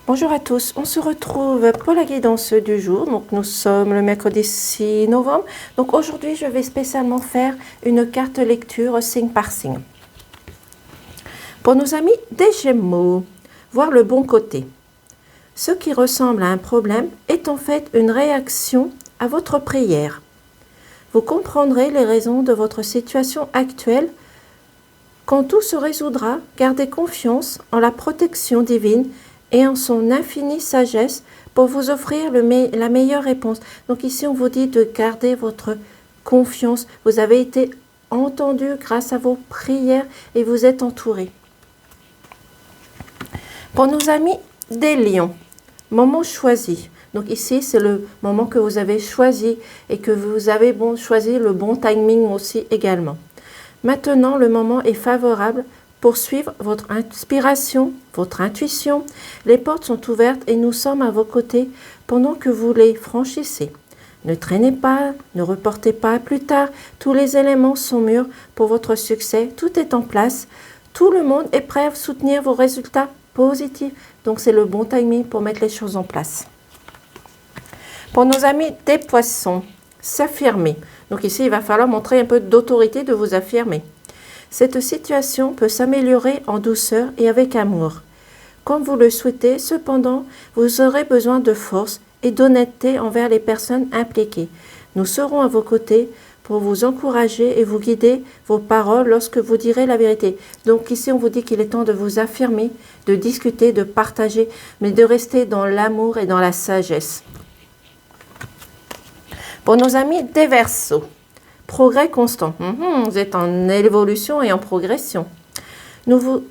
Bonjour à tous, on se retrouve pour la guidance du jour. Donc nous sommes le mercredi 6 novembre. Donc aujourd'hui je vais spécialement faire une carte lecture signe par signe. Pour nos amis des Gémeaux, voir le bon côté. Ce qui ressemble à un problème est en fait une réaction à votre prière. Vous comprendrez les raisons de votre situation actuelle. Quand tout se résoudra, gardez confiance en la protection divine et en son infinie sagesse pour vous offrir la meilleure réponse. Donc ici, on vous dit de garder votre confiance. Vous avez été entendu grâce à vos prières et vous êtes entouré. Pour nos amis des lions, moment choisi. Donc ici, c'est le moment que vous avez choisi et que vous avez choisi le bon timing aussi également. Maintenant, le moment est favorable pour suivre votre inspiration, votre intuition. Les portes sont ouvertes et nous sommes à vos côtés pendant que vous les franchissez. Ne traînez pas, ne reportez pas plus tard. Tous les éléments sont mûrs pour votre succès. Tout est en place. Tout le monde est prêt à soutenir vos résultats positifs. Donc, c'est le bon timing pour mettre les choses en place. Pour nos amis des poissons, s'affirmer. Donc ici, il va falloir montrer un peu d'autorité, de vous affirmer. Cette situation peut s'améliorer en douceur et avec amour. Comme vous le souhaitez, cependant, vous aurez besoin de force et d'honnêteté envers les personnes impliquées. Nous serons à vos côtés pour vous encourager et vous guider vos paroles lorsque vous direz la vérité. Donc ici, on vous dit qu'il est temps de vous affirmer, de discuter, de partager, mais de rester dans l'amour et dans la sagesse. Pour nos amis des Verseaux, progrès constant. Vous êtes en évolution et en progression. Nous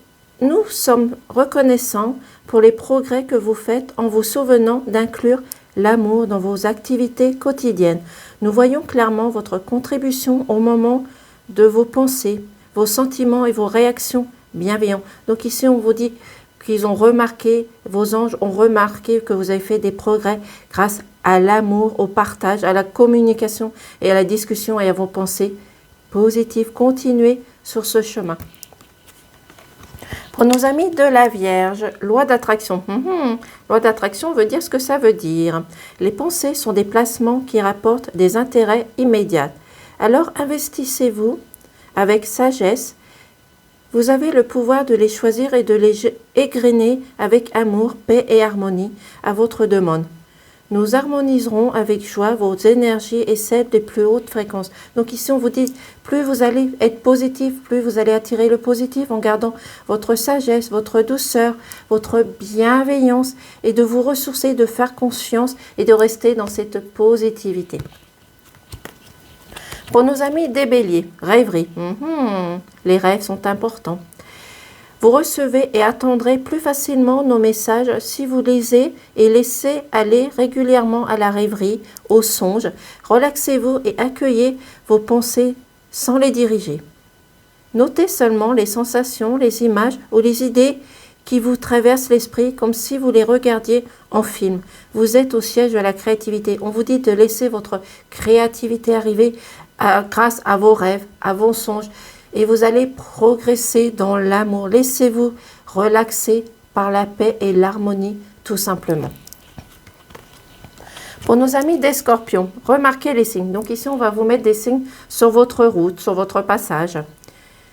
sommes reconnaissants pour les progrès que vous faites en vous souvenant d'inclure l'amour dans vos activités quotidiennes. Nous voyons clairement votre contribution au moment de vos pensées, vos sentiments et vos réactions bienveillantes. Donc ici, on vous dit qu'ils ont remarqué, vos anges ont remarqué que vous avez fait des progrès grâce à l'amour, au partage, à la communication et à la discussion et à vos pensées positives. Continuez sur ce chemin. Pour nos amis de la Vierge, loi d'attraction. Loi d'attraction veut dire ce que ça veut dire. Les pensées sont des placements qui rapportent des intérêts immédiats. Alors investissez-vous avec sagesse. Vous avez le pouvoir de les choisir et de les égrener avec amour, paix et harmonie à votre demande. Nous harmoniserons avec joie vos énergies et celles des plus hautes fréquences. Donc ici, on vous dit, plus vous allez être positif, plus vous allez attirer le positif en gardant votre sagesse, votre douceur, votre bienveillance et de vous ressourcer, de faire confiance et de rester dans cette positivité. Pour nos amis des Béliers, rêverie. Les rêves sont importants. Vous recevez et attendrez plus facilement nos messages si vous lisez et laissez aller régulièrement à la rêverie, aux songes. Relaxez-vous et accueillez vos pensées sans les diriger. Notez seulement les sensations, les images ou les idées qui vous traversent l'esprit comme si vous les regardiez en film. Vous êtes au siège de la créativité. On vous dit de laisser votre créativité arriver grâce à vos rêves, à vos songes. Et vous allez progresser dans l'amour. Laissez-vous relaxer par la paix et l'harmonie, tout simplement. Pour nos amis des Scorpions, remarquez les signes. Donc ici, on va vous mettre des signes sur votre route, sur votre passage.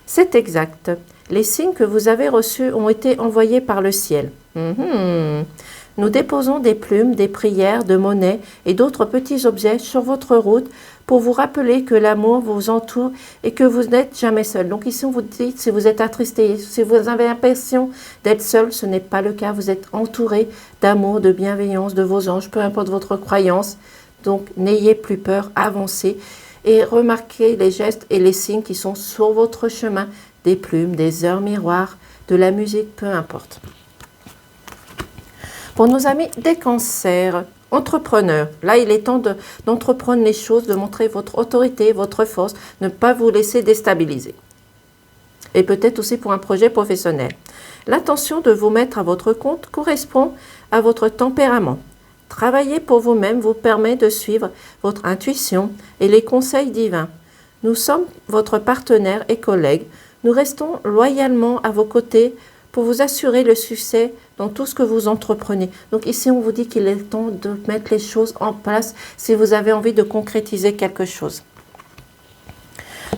C'est exact. Les signes que vous avez reçus ont été envoyés par le ciel. Nous déposons des plumes, des prières, de monnaie et d'autres petits objets sur votre route pour vous rappeler que l'amour vous entoure et que vous n'êtes jamais seul. Donc ici, on vous dit, si vous êtes attristé, si vous avez l'impression d'être seul, ce n'est pas le cas. Vous êtes entouré d'amour, de bienveillance, de vos anges, peu importe votre croyance. Donc, n'ayez plus peur, avancez et remarquez les gestes et les signes qui sont sur votre chemin, des plumes, des heures miroirs, de la musique, peu importe. Pour nos amis des cancers, entrepreneurs, là il est temps d'entreprendre les choses, de montrer votre autorité, votre force, ne pas vous laisser déstabiliser. Et peut-être aussi pour un projet professionnel. L'intention de vous mettre à votre compte correspond à votre tempérament. Travailler pour vous-même vous permet de suivre votre intuition et les conseils divins. Nous sommes votre partenaire et collègue. Nous restons loyalement à vos côtés pour vous assurer le succès dans tout ce que vous entreprenez. Donc ici, on vous dit qu'il est temps de mettre les choses en place si vous avez envie de concrétiser quelque chose.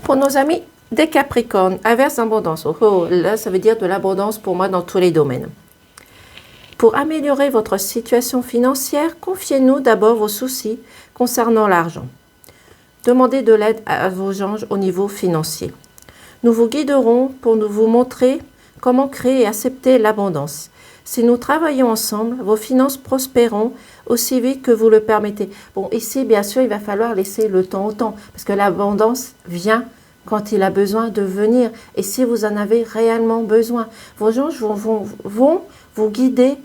Pour nos amis des Capricornes, averse d'abondance. Oh, là, ça veut dire de l'abondance pour moi dans tous les domaines. Pour améliorer votre situation financière, confiez-nous d'abord vos soucis concernant l'argent. Demandez de l'aide à vos anges au niveau financier. Nous vous guiderons pour vous montrer comment créer et accepter l'abondance. Si nous travaillons ensemble, vos finances prospéreront aussi vite que vous le permettez. Bon, ici, bien sûr, il va falloir laisser le temps au temps, parce que l'abondance vient quand il a besoin de venir. Et si vous en avez réellement besoin, vos anges vont vous guider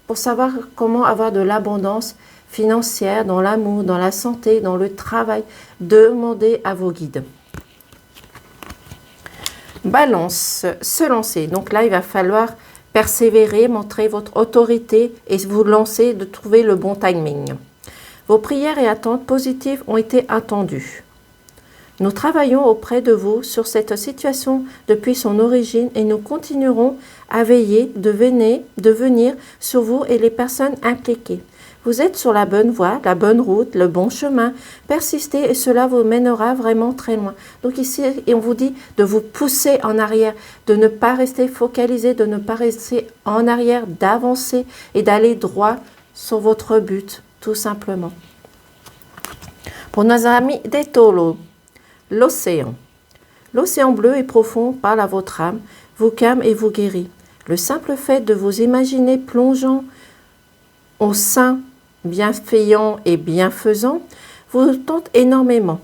pour savoir comment avoir de l'abondance financière dans l'amour, dans la santé, dans le travail. Demandez à vos guides. Balance, se lancer. Donc là, il va falloir persévérer, montrer votre autorité et vous lancer, de trouver le bon timing. Vos prières et attentes positives ont été attendues. Nous travaillons auprès de vous sur cette situation depuis son origine et nous continuerons à veiller de venir sur vous et les personnes impliquées. Vous êtes sur la bonne voie, la bonne route, le bon chemin. Persistez et cela vous mènera vraiment très loin. Donc ici, on vous dit de vous pousser en arrière, de ne pas rester focalisé, de ne pas rester en arrière, d'avancer et d'aller droit sur votre but, tout simplement. Pour nos amis des Taureaux, l'océan. L'océan bleu et profond parle à votre âme, vous calme et vous guérit. Le simple fait de vous imaginer plongeant au sein bienveillant et bienfaisant vous tente énormément.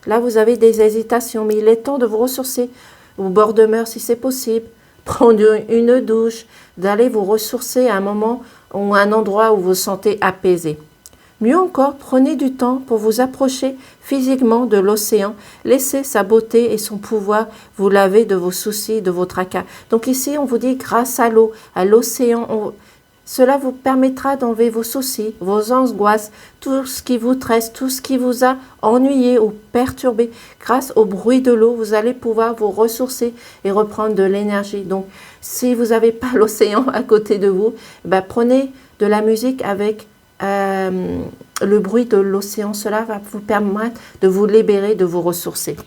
Là, vous avez des hésitations, mais il est temps de vous ressourcer au bord de mer si c'est possible, prendre une douche, d'aller vous ressourcer à un moment ou à un endroit où vous vous sentez apaisé. Mieux encore, prenez du temps pour vous approcher physiquement de l'océan. Laissez sa beauté et son pouvoir vous laver de vos soucis, de vos tracas. Donc ici, on vous dit grâce à l'eau, à l'océan, cela vous permettra d'enlever vos soucis, vos angoisses, tout ce qui vous stresse, tout ce qui vous a ennuyé ou perturbé. Grâce au bruit de l'eau, vous allez pouvoir vous ressourcer et reprendre de l'énergie. Donc, si vous n'avez pas l'océan à côté de vous, prenez de la musique avec le bruit de l'océan. Cela va vous permettre de vous libérer, de vous ressourcer.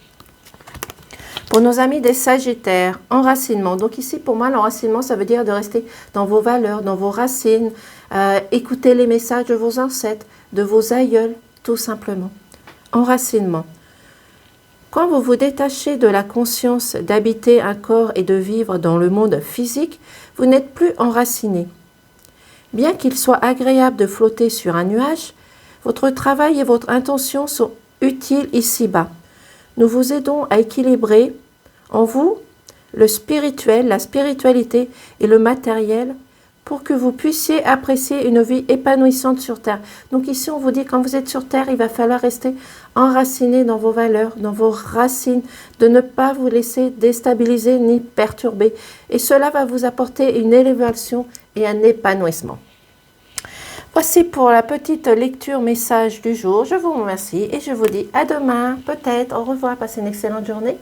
Pour nos amis des Sagittaires, enracinement. Donc ici, pour moi, l'enracinement, ça veut dire de rester dans vos valeurs, dans vos racines, écouter les messages de vos ancêtres, de vos aïeuls, tout simplement. Enracinement. Quand vous vous détachez de la conscience d'habiter un corps et de vivre dans le monde physique, vous n'êtes plus enraciné. Bien qu'il soit agréable de flotter sur un nuage, votre travail et votre intention sont utiles ici-bas. Nous vous aidons à équilibrer en vous le spirituel, la spiritualité et le matériel pour que vous puissiez apprécier une vie épanouissante sur Terre. Donc ici, on vous dit, quand vous êtes sur Terre, il va falloir rester enraciné dans vos valeurs, dans vos racines, de ne pas vous laisser déstabiliser ni perturber. Et cela va vous apporter une élévation et un épanouissement. Voici pour la petite lecture message du jour. Je vous remercie et je vous dis à demain, peut-être. Au revoir, passez une excellente journée.